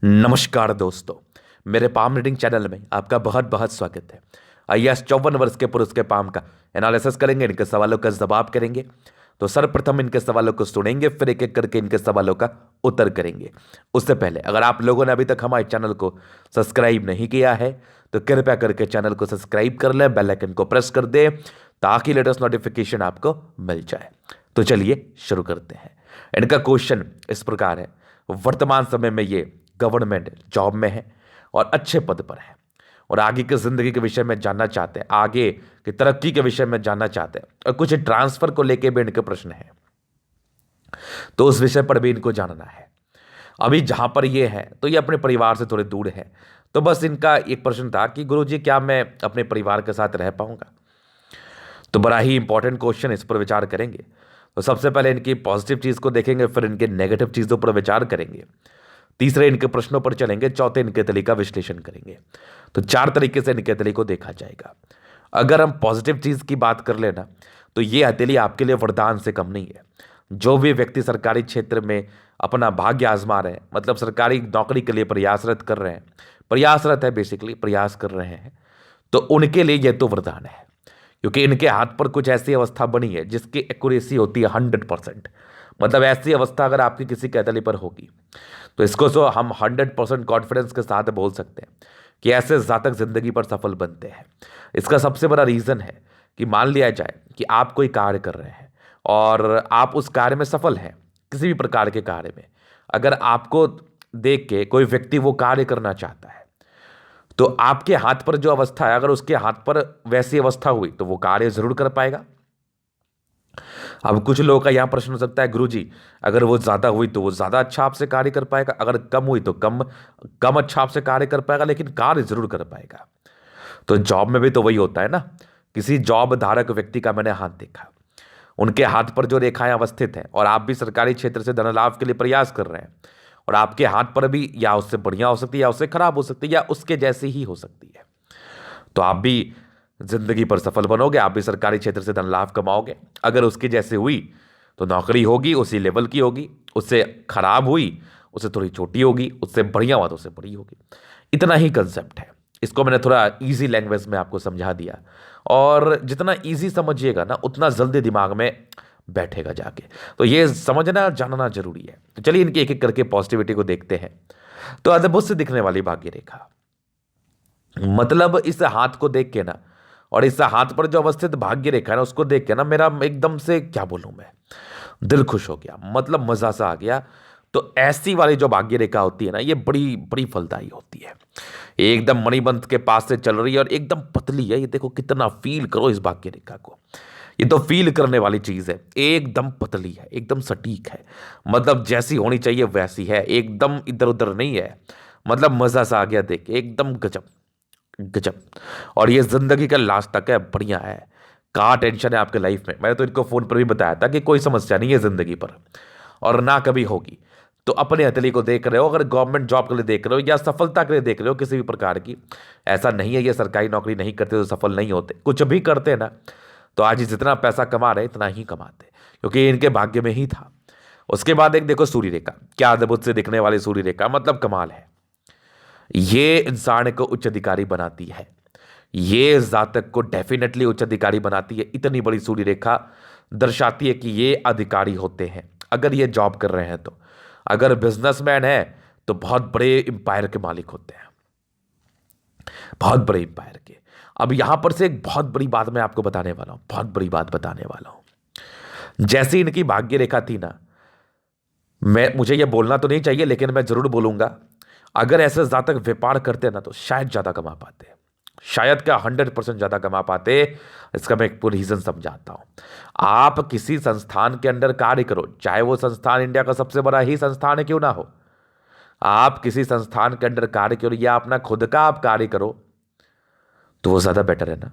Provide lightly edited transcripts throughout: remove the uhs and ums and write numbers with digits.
नमस्कार दोस्तों, मेरे पाम रीडिंग चैनल में आपका बहुत बहुत स्वागत है। आईएएस 54 वर्ष के पुरुष के पाम का एनालिसिस करेंगे, इनके सवालों का जवाब करेंगे। तो सर्वप्रथम इनके सवालों को सुनेंगे, फिर एक एक करके इनके सवालों का उत्तर करेंगे। उससे पहले अगर आप लोगों ने अभी तक हमारे चैनल को सब्सक्राइब नहीं किया है तो कृपया करके चैनल को सब्सक्राइब कर लें, बेल आइकन को प्रेस कर दें ताकि लेटेस्ट नोटिफिकेशन आपको मिल जाए। तो चलिए शुरू करते हैं। इनका क्वेश्चन इस प्रकार है, वर्तमान समय में ये गवर्नमेंट जॉब में है और अच्छे पद पर है और आगे की जिंदगी के विषय में जानना चाहते हैं, आगे की तरक्की के विषय में जानना चाहते हैं और कुछ ट्रांसफर को लेके भी इनके प्रश्न है, तो उस विषय पर भी इनको जानना है। अभी जहां पर ये है तो ये अपने परिवार से थोड़े दूर है, तो बस इनका एक प्रश्न था कि गुरुजी क्या मैं अपने परिवार के साथ रह पाऊंगा। तो बड़ा ही इंपॉर्टेंट क्वेश्चन, इस पर विचार करेंगे। तो सबसे पहले इनकी पॉजिटिव चीज को देखेंगे, फिर इनके नेगेटिव चीजों पर विचार करेंगे, तीसरे इनके प्रश्नों पर चलेंगे, चौथे इनके तली का विश्लेषण करेंगे। तो चार तरीके से इनके तली को देखा जाएगा। अगर हम पॉजिटिव चीज की बात कर लेना तो ये हथेली आपके लिए वरदान से कम नहीं है। जो भी व्यक्ति सरकारी क्षेत्र में अपना भाग्य आजमा रहे हैं, मतलब सरकारी नौकरी के लिए प्रयासरत कर रहे हैं, प्रयासरत है बेसिकली, प्रयास कर रहे हैं, तो उनके लिए यह तो वरदान है, क्योंकि इनके हाथ पर कुछ ऐसी अवस्था बनी है जिसकी एक्यूरेसी होती है 100%। मतलब ऐसी अवस्था अगर आपकी किसी कैतली पर होगी तो इसको तो हम 100% कॉन्फिडेंस के साथ बोल सकते हैं कि ऐसे जातक जिंदगी पर सफल बनते हैं। इसका सबसे बड़ा रीज़न है कि मान लिया जाए कि आप कोई कार्य कर रहे हैं और आप उस कार्य में सफल हैं, किसी भी प्रकार के कार्य में, अगर आपको देख के कोई व्यक्ति वो कार्य करना चाहता है तो आपके हाथ पर जो अवस्था है, अगर उसके हाथ पर वैसी अवस्था हुई तो वो कार्य जरूर कर पाएगा। अब कुछ लोगों का यहां प्रश्न हो सकता है, गुरुजी अगर वो ज्यादा हुई तो वो ज्यादा अच्छा आपसे कार्य कर पाएगा, अगर कम हुई तो कम कम अच्छा आपसे कार्य कर पाएगा, लेकिन कार्य जरूर कर पाएगा। तो जॉब में भी तो वही होता है ना। किसी जॉब धारक व्यक्ति का मैंने हाथ देखा, उनके हाथ पर जो रेखाएं अवस्थित हैं, और आप भी सरकारी क्षेत्र से धन लाभ के लिए प्रयास कर रहे हैं, और आपके हाथ पर भी या उससे बढ़िया हो सकती है या उससे खराब हो सकती है या उसके जैसी ही हो सकती है, तो आप भी जिंदगी पर सफल बनोगे, आप भी सरकारी क्षेत्र से धन लाभ कमाओगे। अगर उसकी जैसे हुई तो नौकरी होगी, उसी लेवल की होगी, उससे खराब हुई उससे थोड़ी छोटी होगी, उससे बढ़िया हुआ तो उससे बड़ी होगी। इतना ही कंसेप्ट है। इसको मैंने थोड़ा इजी लैंग्वेज में आपको समझा दिया, और जितना इजी समझिएगा ना उतना जल्दी दिमाग में बैठेगा जाके। तो ये समझना जानना जरूरी है। तो चलिए इनके एक एक करके पॉजिटिविटी को देखते हैं। तो अद्भुत से दिखने वाली भाग्य रेखा, मतलब इस हाथ को देख के ना, और इस हाथ पर जो अवस्थित भाग्य रेखा है ना, उसको देख के ना मेरा एकदम से क्या बोलूं मैं, दिल खुश हो गया, मतलब मजा सा आ गया। तो ऐसी वाली जो भाग्य रेखा होती है ना, ये बड़ी बड़ी फलदायी होती है। एकदम मणिबंध के पास से चल रही है और एकदम पतली है। ये देखो कितना, फील करो इस भाग्य रेखा को, ये तो फील करने वाली चीज है। एकदम पतली है, एकदम सटीक है, मतलब जैसी होनी चाहिए वैसी है, एकदम इधर उधर नहीं है। मतलब मजा सा आ गया देख के, एकदम गजब गजब। और ये जिंदगी का लास्ट तक है, बढ़िया है। कहाँ टेंशन है आपके लाइफ में, मैंने तो इनको फोन पर भी बताया था कि कोई समस्या नहीं है जिंदगी पर और ना कभी होगी। तो अपने हथेली को देख रहे हो, अगर गवर्नमेंट जॉब के लिए देख रहे हो या सफलता के लिए देख रहे हो किसी भी प्रकार की, ऐसा नहीं है ये सरकारी नौकरी नहीं करते तो सफल नहीं होते, कुछ भी करते हैं ना तो आज जितना पैसा कमा रहे इतना ही कमाते, क्योंकि इनके भाग्य में ही था। उसके बाद एक देखो सूर्य रेखा, क्या अद्भुत से दिखने वाली सूर्य रेखा, मतलब कमाल है। ये इंसान को उच्च अधिकारी बनाती है, ये जातक को डेफिनेटली उच्च अधिकारी बनाती है। इतनी बड़ी सूर्य रेखा दर्शाती है कि ये अधिकारी होते हैं अगर ये जॉब कर रहे हैं तो। अगर बिजनेसमैन है तो बहुत बड़े एम्पायर के मालिक होते हैं, बहुत बड़े एम्पायर के। अब यहां पर से एक बहुत बड़ी बात मैं आपको बताने वाला हूं, बहुत बड़ी बात बताने वाला हूं। जैसी इनकी भाग्य रेखा थी ना, मुझे यह बोलना तो नहीं चाहिए लेकिन मैं जरूर बोलूंगा, अगर ऐसे जातक व्यापार करते ना तो शायद ज्यादा कमा पाते, शायद क्या 100% ज्यादा कमा पाते। इसका मैं एक पूरी रीजन समझाता हूं। आप किसी संस्थान के अंदर कार्य करो, चाहे वो संस्थान इंडिया का सबसे बड़ा ही संस्थान है क्यों ना हो, आप किसी संस्थान के अंदर कार्य करो या अपना खुद का आप कार्य करो तो वो ज्यादा बेटर है ना।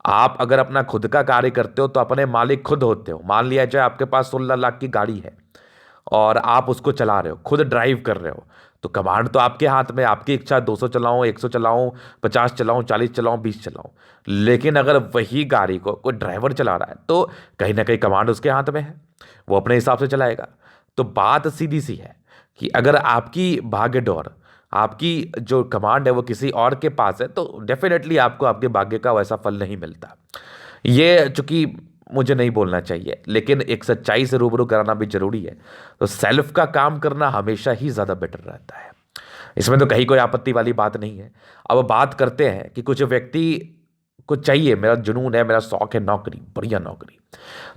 आप अगर अपना खुद का कार्य करते हो तो अपने मालिक खुद होते हो। मान लिया जाए आपके पास 16 लाख की गाड़ी है और आप उसको चला रहे हो, खुद ड्राइव कर रहे हो, तो कमांड तो आपके हाथ में, आपकी इच्छा 200 चलाऊं, 100 चलाऊं, 50 चलाऊं, 40 चलाऊं, 20 चलाऊं। लेकिन अगर वही गाड़ी को कोई ड्राइवर चला रहा है तो कहीं ना कहीं कमांड उसके हाथ में है, वो अपने हिसाब से चलाएगा। तो बात सीधी सी है कि अगर आपकी भाग्य डोर आपकी जो कमांड है वो किसी और के पास है, तो डेफिनेटली आपको आपके भाग्य का वैसा फल नहीं मिलता। ये चूंकि मुझे नहीं बोलना चाहिए, लेकिन एक सच्चाई से रूबरू कराना भी जरूरी है। तो सेल्फ का काम करना हमेशा ही ज़्यादा बेटर रहता है, इसमें तो कहीं कोई आपत्ति वाली बात नहीं है। अब बात करते हैं कि कुछ व्यक्ति को चाहिए, मेरा जुनून है, मेरा शौक है नौकरी, बढ़िया नौकरी,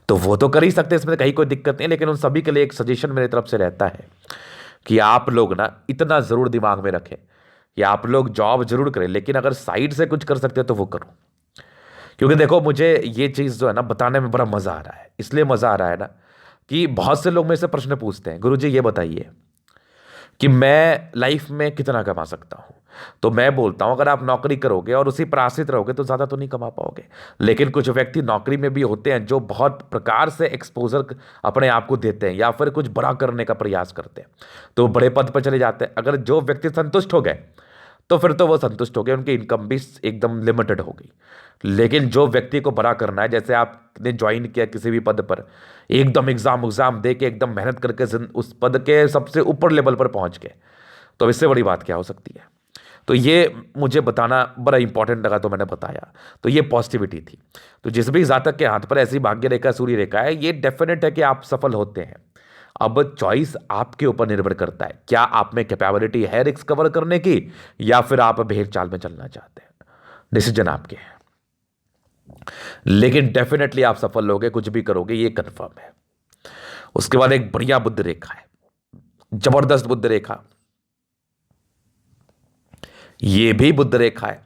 तो वो तो कर ही सकते हैं, इसमें कहीं कोई दिक्कत नहीं है। लेकिन उन सभी के लिए एक सजेशन मेरी तरफ से रहता है कि आप लोग ना इतना ज़रूर दिमाग में रखें कि आप लोग जॉब जरूर करें, लेकिन अगर साइड से कुछ कर सकते हो तो वो करो। क्योंकि देखो, मुझे ये चीज़ जो है ना बताने में बड़ा मज़ा आ रहा है। इसलिए मज़ा आ रहा है ना कि बहुत से लोग मेरे से प्रश्न पूछते हैं, गुरुजी ये बताइए कि मैं लाइफ में कितना कमा सकता हूँ। तो मैं बोलता हूँ, अगर आप नौकरी करोगे और उसी पर आश्रित रहोगे तो ज़्यादा तो नहीं कमा पाओगे। लेकिन कुछ व्यक्ति नौकरी में भी होते हैं जो बहुत प्रकार से एक्सपोजर अपने आप को देते हैं या फिर कुछ बड़ा करने का प्रयास करते हैं, तो बड़े पद पर चले जाते हैं। अगर जो व्यक्ति संतुष्ट हो गए तो फिर तो वो संतुष्ट हो गए, उनकी इनकम भी एकदम लिमिटेड हो गई। लेकिन जो व्यक्ति को बड़ा करना है, जैसे आपने ज्वाइन किया किसी भी पद पर, एकदम एग्जाम एग्जाम दे के एकदम मेहनत करके उस पद के सबसे ऊपर लेवल पर पहुंच गए, तो इससे बड़ी बात क्या हो सकती है। तो ये मुझे बताना बड़ा इंपॉर्टेंट लगा, तो मैंने बताया। तो ये पॉजिटिविटी थी। तो जिस भी जातक के हाथ पर ऐसी भाग्य रेखा, सूर्य रेखा है, ये डेफिनेट है कि आप सफल होते हैं। अब चॉइस आपके ऊपर निर्भर करता है, क्या आप में कैपेबिलिटी है रिस्क कवर करने की, या फिर आप भेड़ चाल में चलना चाहते हैं। डिसीजन आपके हैं, लेकिन डेफिनेटली आप सफल होगे, कुछ भी करोगे, ये कंफर्म है। उसके बाद एक बढ़िया बुद्ध रेखा है, जबरदस्त बुद्ध रेखा, ये भी बुद्ध रेखा है।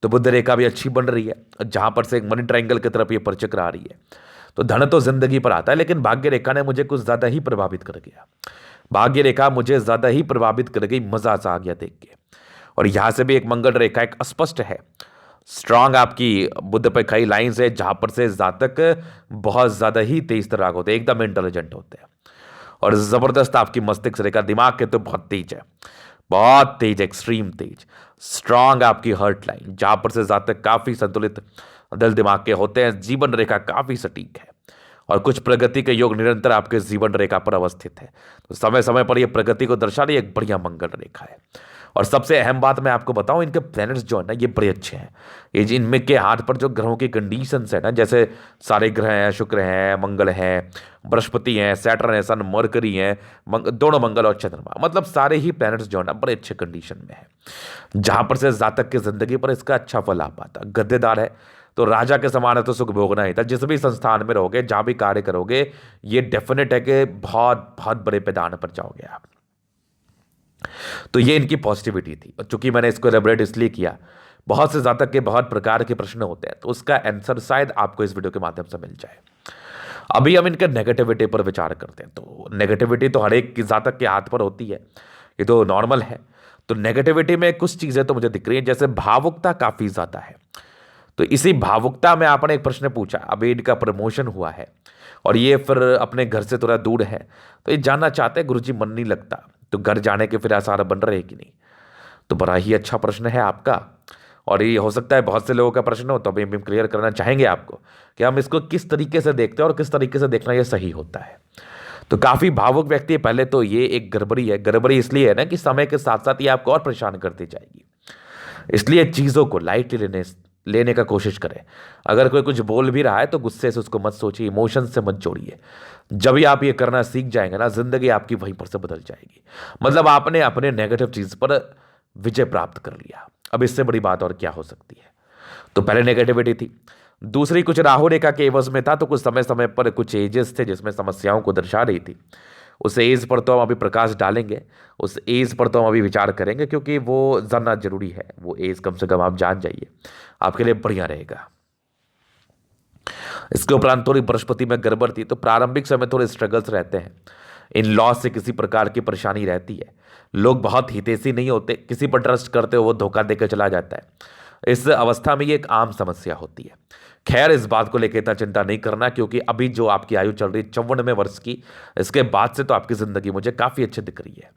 तो बुद्ध रेखा भी अच्छी बन रही है, जहां पर से एक मनी ट्रायंगल की तरफ ये परचक्र आ रही है। तो धन तो जिंदगी पर आता है, लेकिन भाग्य रेखा ने मुझे कुछ ज्यादा ही प्रभावित कर गया। भाग्य रेखा मुझे ज्यादा ही प्रभावित कर गई, मजा सा आ गया देख के। और यहां से भी एक मंगल रेखा एक अस्पष्ट है, स्ट्रांग आपकी बुद्ध पे कई लाइंस है, जहां पर से जातक बहुत ज्यादा ही तेज तराक होते हैं, एकदम इंटेलिजेंट होते हैं। और जबरदस्त आपकी मस्तिष्क रेखा, दिमाग के तो बहुत तेज है, बहुत तेज, एक्सट्रीम तेज। स्ट्रांग आपकी हर्ट लाइन, जहां पर से जातक काफी संतुलित दिल दिमाग के होते हैं। जीवन रेखा काफी सटीक है और कुछ प्रगति के योग निरंतर आपके जीवन रेखा पर अवस्थित है। तो समय समय पर यह प्रगति को दर्शा रही एक बढ़िया मंगल रेखा है। और सबसे अहम बात मैं आपको बताऊं, इनके प्लैनेट्स जो है ना ये बड़े अच्छे हैं। ये जिनमें के हाथ पर जो ग्रहों की कंडीशंस है ना, जैसे सारे ग्रह हैं, शुक्र हैं, मंगल हैं, बृहस्पति हैं, सैटर्न है, सन, मरकरी हैं, दोनों मंगल और चंद्रमा, मतलब सारे ही प्लैनेट्स जो है ना बड़े अच्छे कंडीशन में है, जहां पर से जातक की जिंदगी पर इसका अच्छा फल आ पाता। गद्देदार है तो राजा के समान है, तो सुख भोगना ही था। जिस भी संस्थान में रहोगे, जहां भी कार्य करोगे, ये डेफिनेट है कि बहुत बहुत बड़े पैदान पर जाओगे आप। तो ये इनकी पॉजिटिविटी थी। और चूंकि मैंने इसको एलेबोरेट इसलिए किया, बहुत से जातक के बहुत प्रकार के प्रश्न होते हैं, तो उसका आंसर शायद आपको इस वीडियो के माध्यम से मिल जाए। अभी हम इनके नेगेटिविटी पर विचार करते हैं। तो नेगेटिविटी तो हर एक जातक के हाथ पर होती है, ये तो नॉर्मल है। तो नेगेटिविटी में कुछ चीजें तो मुझे दिख रही है, जैसे भावुकता काफी ज्यादा है। तो इसी भावुकता में आपने एक प्रश्न पूछा, अभी इनका प्रमोशन हुआ है और ये फिर अपने घर से थोड़ा दूर है, तो ये जानना चाहते हैं गुरुजी मन नहीं लगता, तो घर जाने के फिर आसार बन रहे कि नहीं। तो बड़ा ही अच्छा प्रश्न है आपका, और ये हो सकता है बहुत से लोगों का प्रश्न हो। तो अभी हम क्लियर करना चाहेंगे आपको कि हम इसको किस तरीके से देखते हैं और किस तरीके से देखना ये सही होता है। तो काफी भावुक व्यक्ति, पहले तो ये एक गड़बड़ी है। गड़बड़ी इसलिए है ना कि समय के साथ साथ ये आपको और परेशान करती जाएगी, इसलिए चीजों को लाइटली लेने का कोशिश करें। अगर कोई कुछ बोल भी रहा है तो गुस्से से उसको मत सोचिए, इमोशन से मत जोड़िए। जब भी आप ये करना सीख जाएंगे ना, जिंदगी आपकी वहीं पर से बदल जाएगी। मतलब आपने अपने नेगेटिव चीज पर विजय प्राप्त कर लिया, अब इससे बड़ी बात और क्या हो सकती है। तो पहले नेगेटिविटी थी। दूसरी कुछ राहु रेखा के एवज में था, तो कुछ समय समय पर कुछ एजेस थे जिसमें समस्याओं को दर्शा रही थी। उस एज पर तो हम अभी प्रकाश डालेंगे, उस एज पर तो हम अभी विचार करेंगे, क्योंकि वो जानना जरूरी है। वो एज कम से कम आप जान जाइए, आपके लिए बढ़िया रहेगा। इसके उपरांत थोड़ी बृहस्पति में गड़बड़ थी, तो प्रारंभिक समय थोड़े स्ट्रगल्स रहते हैं। इन लॉस से किसी प्रकार की परेशानी रहती है। लोग बहुत हितैषी नहीं होते, किसी पर ट्रस्ट करते हो वो धोखा देकर चला जाता है। इस अवस्था में ये एक आम समस्या होती है। खैर, इस बात को लेकर इतना चिंता नहीं करना, क्योंकि अभी जो आपकी आयु चल रही है 54वें वर्ष की, इसके बाद से तो आपकी जिंदगी मुझे काफी अच्छी दिख रही है।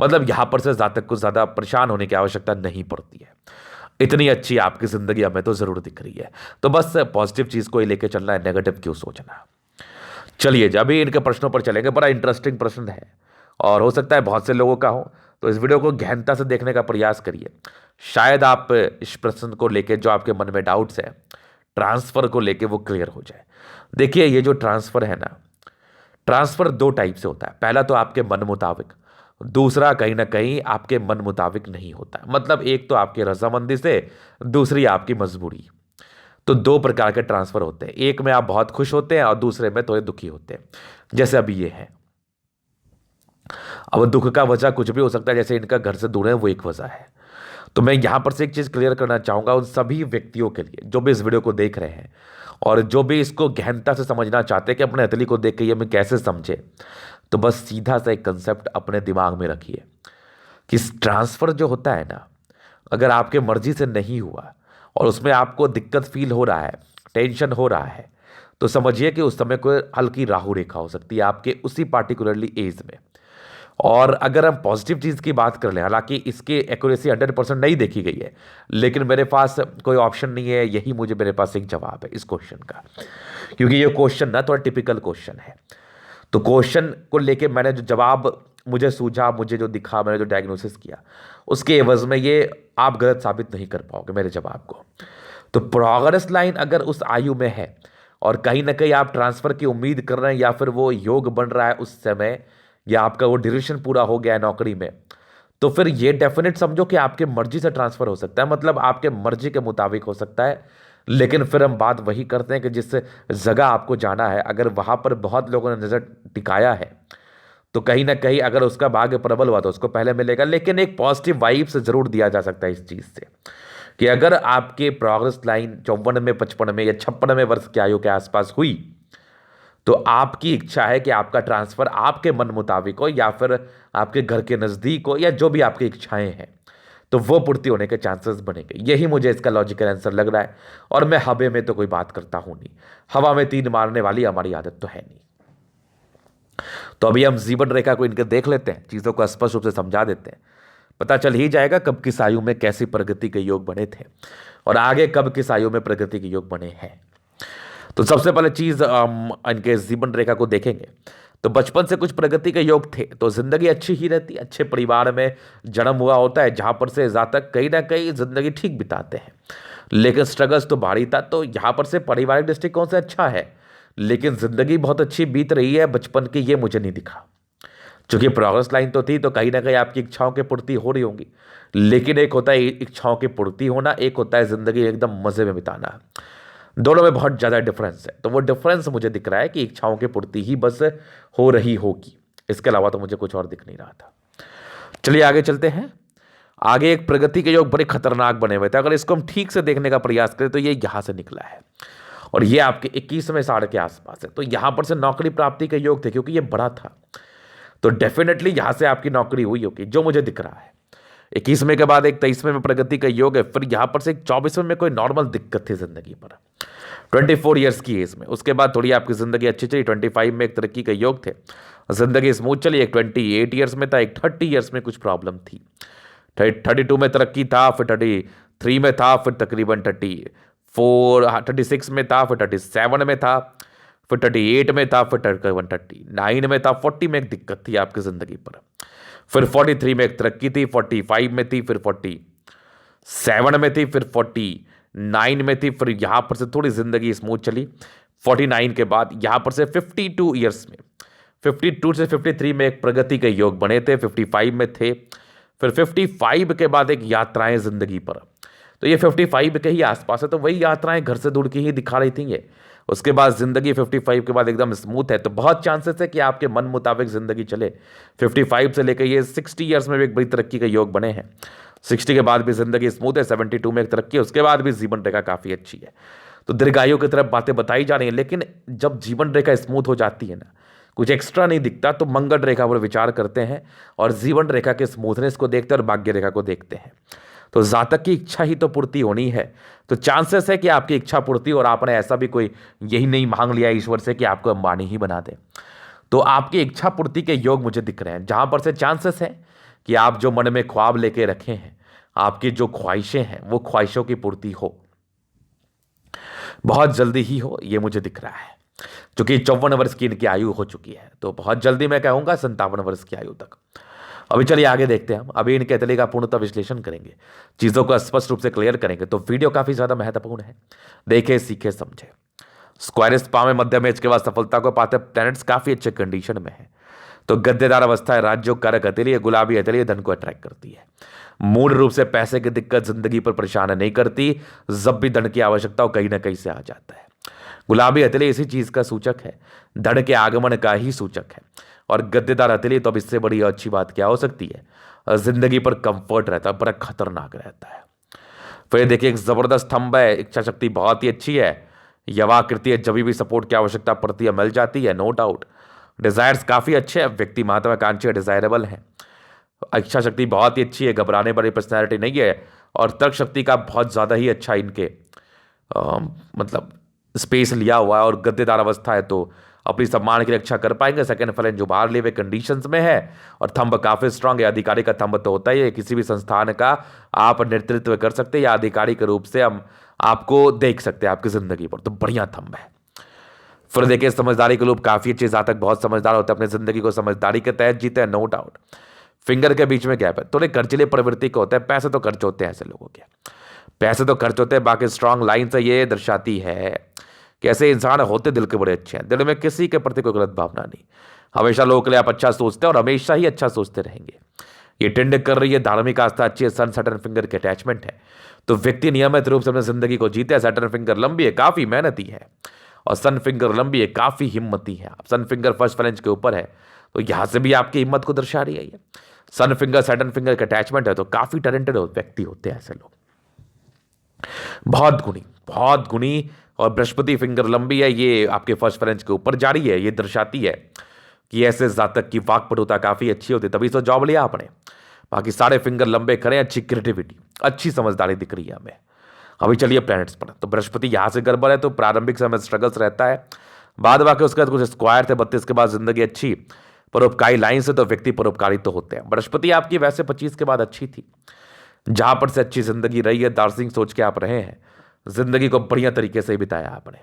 मतलब यहां पर से जातक को ज्यादा परेशान होने की आवश्यकता नहीं पड़ती है। इतनी अच्छी आपकी जिंदगी हमें तो जरूर दिख रही है। तो बस पॉजिटिव चीज को ही लेकर चलना है, नेगेटिव क्यों सोचना। चलिए, जब भी इनके प्रश्नों पर चलेंगे, बड़ा इंटरेस्टिंग प्रश्न है और हो सकता है बहुत से लोगों का हो। तो इस वीडियो को गहनता से देखने का प्रयास करिए। शायद आप इस प्रश्न को लेके जो आपके मन में डाउट्स है ट्रांसफर को लेके वो क्लियर हो जाए। देखिए, ये जो ट्रांसफर है ना, ट्रांसफर दो टाइप से होता है। पहला तो आपके मन मुताबिक, दूसरा कहीं ना कहीं आपके मन मुताबिक नहीं होता है। मतलब एक तो आपकी रजामंदी से, दूसरी आपकी मजबूरी। तो दो प्रकार के ट्रांसफर होते हैं, एक में आप बहुत खुश होते हैं और दूसरे में थोड़े दुखी होते हैं। जैसे अभी ये है, अब दुख का वजह कुछ भी हो सकता है, जैसे इनका घर से दूर है वो एक वजह है। तो मैं यहां पर से एक चीज क्लियर करना चाहूंगा उन सभी व्यक्तियों के लिए जो भी इस वीडियो को देख रहे हैं और जो भी इसको गहनता से समझना चाहते हैं कि अपने हथेली को देख के ये मैं कैसे समझे। तो बस सीधा सा एक कंसेप्ट अपने दिमाग में रखिए कि ट्रांसफर जो होता है ना, अगर आपके मर्जी से नहीं हुआ और उसमें आपको दिक्कत फील हो रहा है, टेंशन हो रहा है, तो समझिए कि उस समय कोई हल्की राहु रेखा हो सकती है आपके उसी पार्टिकुलरली एज में। और अगर हम पॉजिटिव चीज़ की बात कर लें, हालांकि इसकी एक्यूरेसी 100% नहीं देखी गई है, लेकिन मेरे पास कोई ऑप्शन नहीं है, यही मुझे मेरे पास एक जवाब है इस क्वेश्चन का। क्योंकि ये क्वेश्चन ना थोड़ा टिपिकल क्वेश्चन है, तो क्वेश्चन को लेके मैंने जो जवाब मुझे सूझा, मुझे जो दिखा, मैंने जो डायग्नोसिस किया, उसके एवज में ये आप गलत साबित नहीं कर पाओगे मेरे जवाब को। तो प्रोग्रेस लाइन अगर उस आयु में है और कहीं ना कहीं आप ट्रांसफर की उम्मीद कर रहे हैं या फिर वो योग बन रहा है उस समय, या आपका वो ड्यूरेशन पूरा हो गया है नौकरी में, तो फिर ये डेफिनेट समझो कि आपके मर्जी से ट्रांसफर हो सकता है, मतलब आपके मर्जी के मुताबिक हो सकता है। लेकिन फिर हम बात वही करते हैं कि जिस जगह आपको जाना है, अगर वहां पर बहुत लोगों ने नजर टिकाया है तो कहीं ना कहीं अगर उसका भाग्य प्रबल हुआ तो उसको पहले मिलेगा। लेकिन एक पॉजिटिव वाइब्स जरूर दिया जा सकता है इस चीज से कि अगर आपके प्रोग्रेस लाइन 54 में, 55 में या 56 में वर्ष की आयु के आसपास हुई, तो आपकी इच्छा है कि आपका ट्रांसफर आपके मन मुताबिक हो या फिर आपके घर के नज़दीक हो, या जो भी आपकी इच्छाएं हैं, तो वो पूर्ति होने के चांसेस बनेंगे। यही मुझे इसका लॉजिकल आंसर लग रहा है। और मैं हवा में तो कोई बात करता हूं नहीं, हवा में तीन मारने वाली हमारी आदत तो है नहीं। तो अभी हम जीवन रेखा को इनके देख लेते हैं, चीज़ों को स्पष्ट रूप से समझा देते हैं। पता चल ही जाएगा कब किस आयु में कैसी प्रगति के योग बने थे और आगे कब किस आयु में प्रगति के योग बने हैं। तो सबसे पहले चीज इनके जीवन रेखा को देखेंगे तो बचपन से कुछ प्रगति के योग थे तो जिंदगी अच्छी ही रहती है। अच्छे परिवार में जन्म हुआ होता है जहां पर से जातक कहीं ना कहीं जिंदगी ठीक बिताते हैं, लेकिन स्ट्रगल्स तो भारी था। तो यहाँ पर से पारिवारिक दृष्टिकोण से अच्छा है, लेकिन जिंदगी बहुत अच्छी बीत रही है बचपन की, ये मुझे नहीं दिखा। चूंकि प्रोग्रेस लाइन तो थी तो कहीं ना कहीं आपकी इच्छाओं की पूर्ति हो रही होंगी, लेकिन एक होता है इच्छाओं की पूर्ति होना, एक होता है जिंदगी एकदम मजे में बिताना। दोनों में बहुत ज़्यादा डिफरेंस है। तो वो डिफरेंस मुझे दिख रहा है कि इच्छाओं की पूर्ति ही बस हो रही होगी, इसके अलावा तो मुझे कुछ और दिख नहीं रहा था। चलिए आगे चलते हैं। आगे एक प्रगति के योग बड़े खतरनाक बने हुए थे, अगर इसको हम ठीक से देखने का प्रयास करें तो ये यहां से निकला है और ये आपके 21वें साल के आसपास है। तो यहां पर से नौकरी प्राप्ति के योग थे, क्योंकि ये बड़ा था तो डेफिनेटली यहां से आपकी नौकरी हुई होगी, जो मुझे दिख रहा है। 21वें के बाद एक 23वें में प्रगति का योग है, फिर यहां पर से एक 24वें में कोई नॉर्मल दिक्कत थी जिंदगी पर 24 ईयर्स की एज में। उसके बाद थोड़ी आपकी जिंदगी अच्छी चली, 25 में एक तरक्की के योग थे, जिंदगी स्मूथ चली। एक 28 ईयर्स में था, एक 30 ईयर्स में कुछ प्रॉब्लम थी। 32 में तरक्की था, फिर 33 में था, फिर तकरीबन 36 में था, फिर 37 में था, फिर 38 में था, फिर तकरीबन 39 में था। 40 में एक दिक्कत थी आपकी जिंदगी पर, फिर 43 में एक तरक्की थी, 45 में थी, फिर 47 में थी, फिर 49 में थी, फिर यहां पर से थोड़ी जिंदगी स्मूथ चली। 49 के बाद यहां पर से 52 ईयर्स में, 52 से 53 में एक प्रगति के योग बने थे, 55 में थे, फिर 55 के बाद एक यात्राएं जिंदगी पर। तो ये 55 के ही आसपास है, तो वही यात्राएं घर से दूर की ही दिखा रही थी ये। उसके बाद जिंदगी 55 के बाद एकदम स्मूथ है, तो बहुत चांसेस है कि आपके मन मुताबिक जिंदगी चले। 55 से लेकर ये 60 ईयर्स में भी एक बड़ी तरक्की के योग बने हैं। 60 के बाद भी जिंदगी स्मूथ है, 72 में एक तरक्की है, उसके बाद भी जीवन रेखा काफी अच्छी है। तो दीर्घायु की तरफ बातें बताई जा रही हैं, लेकिन जब जीवन रेखा स्मूथ हो जाती है ना, कुछ एक्स्ट्रा नहीं दिखता, तो मंगल रेखा पर विचार करते हैं और जीवन रेखा के स्मूथनेस को देखते हैं और भाग्य रेखा को देखते हैं। तो जातक की इच्छा ही तो पूर्ति होनी है, तो चांसेस है कि आपकी इच्छा पूर्ति, और आपने ऐसा भी कोई यही नहीं मांग लिया ईश्वर से कि आपको अंबानी ही बना दे। तो आपकी इच्छा पूर्ति के योग मुझे दिख रहे हैं, जहां पर से चांसेस है कि आप जो मन में ख्वाब लेके रखे हैं, आपकी जो ख्वाहिशें हैं, वो ख्वाहिशों की पूर्ति हो, बहुत जल्दी ही हो, ये मुझे दिख रहा है। क्योंकि 54 वर्ष की इनकी आयु हो चुकी है, तो बहुत जल्दी मैं कहूंगा 57 वर्ष की आयु तक अभी चलिए आगे देखते हैं हम। अभी इनके एथली का पूर्णतः विश्लेषण करेंगे, चीज़ों को स्पष्ट रूप से क्लियर करेंगे, तो वीडियो काफ़ी ज़्यादा महत्वपूर्ण है। देखे, सीखे, समझे। स्क्वायरिस पा में मध्यम एज के बाद सफलता को पाते प्लैनेट्स काफ़ी अच्छे कंडीशन में है। तो गद्देदार अवस्था है, राज्यों कारक हथेली, गुलाबी हथेली धन को अट्रैक्ट करती है। मूल रूप से पैसे की दिक्कत जिंदगी पर परेशान नहीं करती, जब भी धन की आवश्यकता हो कहीं ना कहीं से आ जाता है। गुलाबी हथेली इसी चीज का सूचक है, धन के आगमन का ही सूचक है। और गद्देदार हथेली तो अब इससे बड़ी अच्छी बात क्या हो सकती है, जिंदगी पर कंफर्ट रहता है, बड़ा खतरनाक रहता है। फिर देखिए, एक जबरदस्त थंब है, इच्छा शक्ति बहुत ही अच्छी है, यवाकृति है, जब भी सपोर्ट की आवश्यकता पड़ती है मिल जाती है, नो डाउट। डिजायर्स काफी अच्छे हैं, व्यक्ति महत्वाकांक्षी डिजायरेबल है। इच्छा शक्ति बहुत ही अच्छी है, घबराने वाली पर्सनैलिटी नहीं है। और तर्क शक्ति का बहुत ज़्यादा ही अच्छा इनके मतलब स्पेस लिया हुआ है। और गद्देदार अवस्था है तो अपनी सम्मान की रक्षा कर पाएंगे। सेकंड फलन जो बाहर लिए हुए कंडीशंस में है। और थंब काफ़ी स्ट्रांग है, अधिकारी का थंब तो होता ही है, किसी भी संस्थान का आप नेतृत्व कर सकते हैं या अधिकारी के रूप से हम आपको देख सकते हैं आपकी ज़िंदगी पर, तो बढ़िया थंब है। फिर देखिए, समझदारी के लोग काफ़ी अच्छे, जातक बहुत समझदार होते हैं, अपनी ज़िंदगी को समझदारी के तहत जीते हैं, नो डाउट। फिंगर के बीच में गैप है, थोड़े खर्चीले प्रवृत्ति के होते हैं, पैसे तो खर्च होते हैं ऐसे लोगों के, पैसे तो खर्च होते हैं। बाकी स्ट्रांग लाइन से ये दर्शाती है कि ऐसे इंसान होते दिल के बड़े अच्छे हैं, दिल में किसी के प्रति कोई गलत भावना नहीं, हमेशा लोगों के लिए आप अच्छा सोचते हैं और हमेशा ही अच्छा सोचते रहेंगे। ये टेंड कर रही है, धार्मिक आस्था अच्छी है, सन सैटर्न फिंगर के अटैचमेंट है, तो व्यक्ति नियमित रूप से अपनी जिंदगी को जीते हैं। सैटर्न फिंगर लंबी है, काफी मेहनती है, और सन फिंगर लंबी है, काफी हिम्मती है। सन फिंगर फर्स्ट फ्लेंज के ऊपर है, तो यहां से भी आपकी हिम्मत को दर्शा रही है ये। सन फिंगर सैटर्न फिंगर का अटैचमेंट है, तो काफी टैलेंटेड व्यक्ति होते हैं ऐसे लोग, बहुत गुणी, बहुत गुणी। और बृहस्पति फिंगर लंबी है, ये आपके फर्स्ट फ्रेंच के ऊपर जारी है, ये दर्शाती है कि ऐसे जातक की वाक्पटुता काफी अच्छी होती है, तभी तो जॉब लिया आपने। बाकी सारे फिंगर लंबे खड़े, अच्छी क्रिएटिविटी, अच्छी समझदारी दिख रही है हमें। अभी चलिए प्लैनेट्स पर, तो बृहस्पति यहां से गड़बड़ है, तो प्रारंभिक समय स्ट्रगल्स रहता है, बाद बाकी उसके बाद कुछ स्क्वायर थे 32 के बाद जिंदगी अच्छी, परोपकारी लाइन से तो व्यक्ति परोपकारी तो होते हैं। बृहस्पति आपकी वैसे 25 के बाद अच्छी थी, जहां पर से अच्छी जिंदगी रही है, दार्शनिक सोच के आप रहे हैं, जिंदगी को बढ़िया तरीके से बिताया आपने,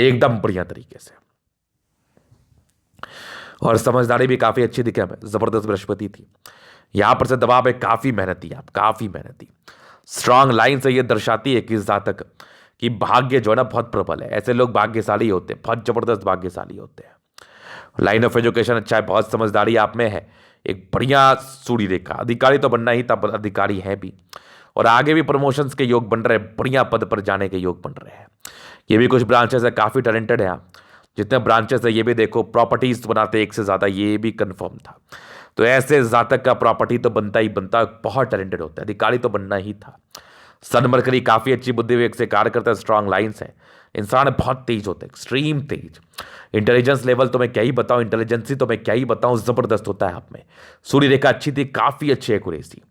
एकदम बढ़िया तरीके से। और समझदारी भी काफी अच्छी दिखे हमें, जबरदस्त बृहस्पति थी। यहां पर से दबाव है, काफी मेहनती, आप काफी मेहनती। स्ट्रांग लाइन से यह दर्शाती है कि जातक की भाग्य जो है ना बहुत प्रबल है, ऐसे लोग भाग्यशाली होते हैं, बहुत जबरदस्त भाग्यशाली होते हैं। लाइन ऑफ एजुकेशन अच्छा है, बहुत समझदारी आप में है, एक बढ़िया सूर्य रेखा, अधिकारी तो बनना ही था, अधिकारी है भी, और आगे भी प्रमोशंस के योग बन रहे हैं, बढ़िया पद पर जाने के योग बन रहे हैं। ये भी कुछ ब्रांचेस है, काफ़ी टैलेंटेड है आप, जितने ब्रांचेस है ये भी देखो, प्रॉपर्टीज बनाते एक से ज़्यादा, ये भी कंफर्म था। तो ऐसे जातक का प्रॉपर्टी तो बनता ही बनता, बहुत टैलेंटेड होता है, अधिकारी तो बनना ही था। सन मरकरी काफ़ी अच्छी बुद्धि विवेक से कार्य करता है, स्ट्रांग लाइन्स है, इंसान बहुत तेज होते हैं, एक्सट्रीम तेज। इंटेलिजेंस लेवल तो मैं क्या ही बताऊं, इंटेलिजेंसी तो मैं क्या ही बताऊं, जबरदस्त होता है आप में। सूर्य रेखा अच्छी थी, काफ़ी अच्छी एक्यूरेसी,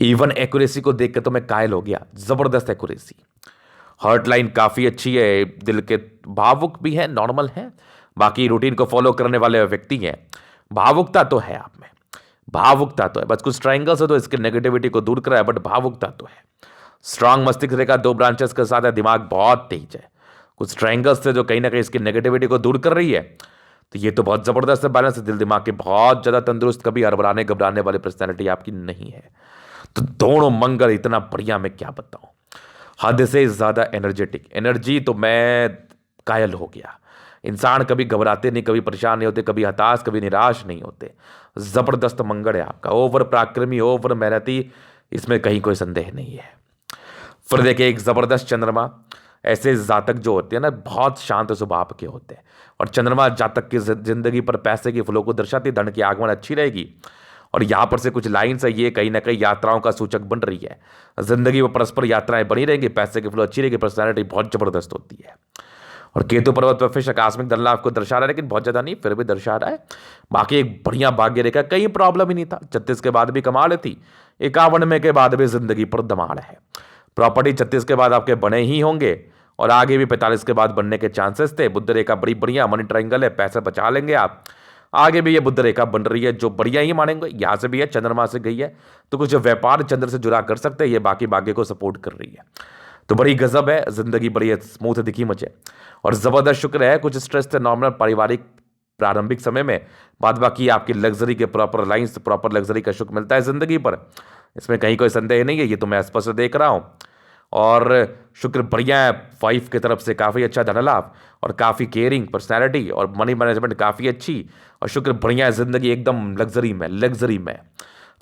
इवन एक्यूरेसी को देख के तो मैं कायल हो गया, जबरदस्त एक्यूरेसी। हार्ट लाइन काफी अच्छी है, दिल के भावुक भी है, नॉर्मल है, बाकी रूटीन को फॉलो करने वाले व्यक्ति हैं। भावुकता तो है आप में, भावुकता तो है, बस कुछ ट्रायंगल से तो इसके नेगेटिविटी को दूर करा है, बट भावुकता तो है। स्ट्रांग मस्तिष्क रेखा 2 ब्रांचेस के साथ है, दिमाग बहुत तेज है, कुछ ट्रायंगल्स से जो कहीं ना कहीं इसकी नेगेटिविटी को दूर कर रही है, तो ये तो बहुत जबरदस्त है, बैलेंस है। दिल दिमाग के बहुत ज्यादा तंदुरुस्त, कभी हड़बड़ाने घबराने वाली पर्सनैलिटी आपकी नहीं है। तो दोनों मंगल इतना बढ़िया, मैं क्या बताऊं, हद से ज्यादा एनर्जेटिक, एनर्जी तो मैं कायल हो गया। इंसान कभी घबराते नहीं, कभी परेशान नहीं होते, कभी हताश, कभी निराश नहीं होते, जबरदस्त मंगल है आपका, ओवर पराक्रमी, ओवर मेहनती, इसमें कहीं कोई संदेह नहीं है। फिर देखिए, एक जबरदस्त चंद्रमा, ऐसे जातक जो होते हैं ना बहुत शांत स्वभाव के होते हैं, और चंद्रमा जातक की जिंदगी पर पैसे की फ्लो को दर्शाती है, धन की आगमन अच्छी रहेगी। और यहाँ पर से कुछ लाइन्स है, ये कहीं ना कहीं यात्राओं का सूचक बन रही है, जिंदगी में परस्पर यात्राएं बनी रहेंगी, पैसे की फ्लो अच्छी रहेगी, पर्सनैलिटी बहुत जबरदस्त होती है। और केतु पर्वत पर फिर आकस्मिक धन लाभ को दर्शा रहा है, लेकिन बहुत ज्यादा नहीं, फिर भी दर्शा रहा है। बाकी एक बढ़िया भाग्य रेखा, कहीं प्रॉब्लम ही नहीं था, 36 के बाद भी कमाल थी, 51 में के बाद भी जिंदगी पर धमाल है। प्रॉपर्टी 36 के बाद आपके बने ही होंगे, और आगे भी 45 के बाद बनने के चांसेस थे। बुद्ध रेखा बड़ी बढ़िया, मनी ट्रायंगल है, पैसे बचा लेंगे आप। आगे भी ये बुद्ध रेखा बन रही है, जो बढ़िया ही मानेंगे। यहां से भी है, चंद्रमा से गई है, तो कुछ व्यापार चंद्र से जुड़ा कर सकते हैं, ये बाकी भाग्य को सपोर्ट कर रही है, तो बड़ी गजब है, जिंदगी बड़ी स्मूथ दिखी मुझे। और जबरदस्त शुक्र है, कुछ स्ट्रेस थे नॉर्मल पारिवारिक प्रारंभिक समय में, बाद बाकी आपकी लग्जरी के प्रॉपर लाइन्स, प्रॉपर लग्जरी का सुख मिलता है ज़िंदगी पर, इसमें कहीं कोई संदेह नहीं है, ये तो मैं स्पष्ट देख रहा हूँ। और शुक्र बढ़िया है, वाइफ की तरफ से काफ़ी अच्छा धन लाभ और काफ़ी केयरिंग पर्सनैलिटी और मनी मैनेजमेंट काफ़ी अच्छी, और शुक्र बढ़िया है, ज़िंदगी एकदम लग्जरी में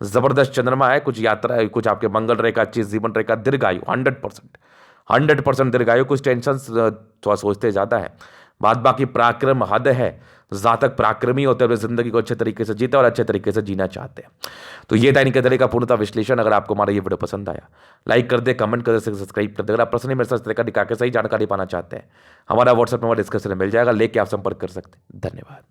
ज़बरदस्त चंद्रमा है, कुछ यात्रा है, कुछ आपके मंगल रेखा अच्छी, जीवन रेखा दीर्घायु 100% दीर्घायु, कुछ टेंशन थोड़ा सोचते ज़्यादा है, बाद बाकी पराक्रम हद है, जातक पराक्रमी होते हुए जिंदगी को अच्छे तरीके से जीते और अच्छे तरीके से जीना चाहते हैं। तो ये था इनके तरह का पूर्णतः विश्लेषण। अगर आपको हमारा ये वीडियो पसंद आया, लाइक कर दे, कमेंट कर दे, सब्सक्राइब कर दे। अगर आप पर्सनली मेरे साथ इस तरह का दिखा के सही जानकारी पाना चाहते हैं, हमारा व्हाट्सएप नंबर डिस्क्रिप्शन में मिल जाएगा, लेके आप संपर्क कर सकते हैं। धन्यवाद।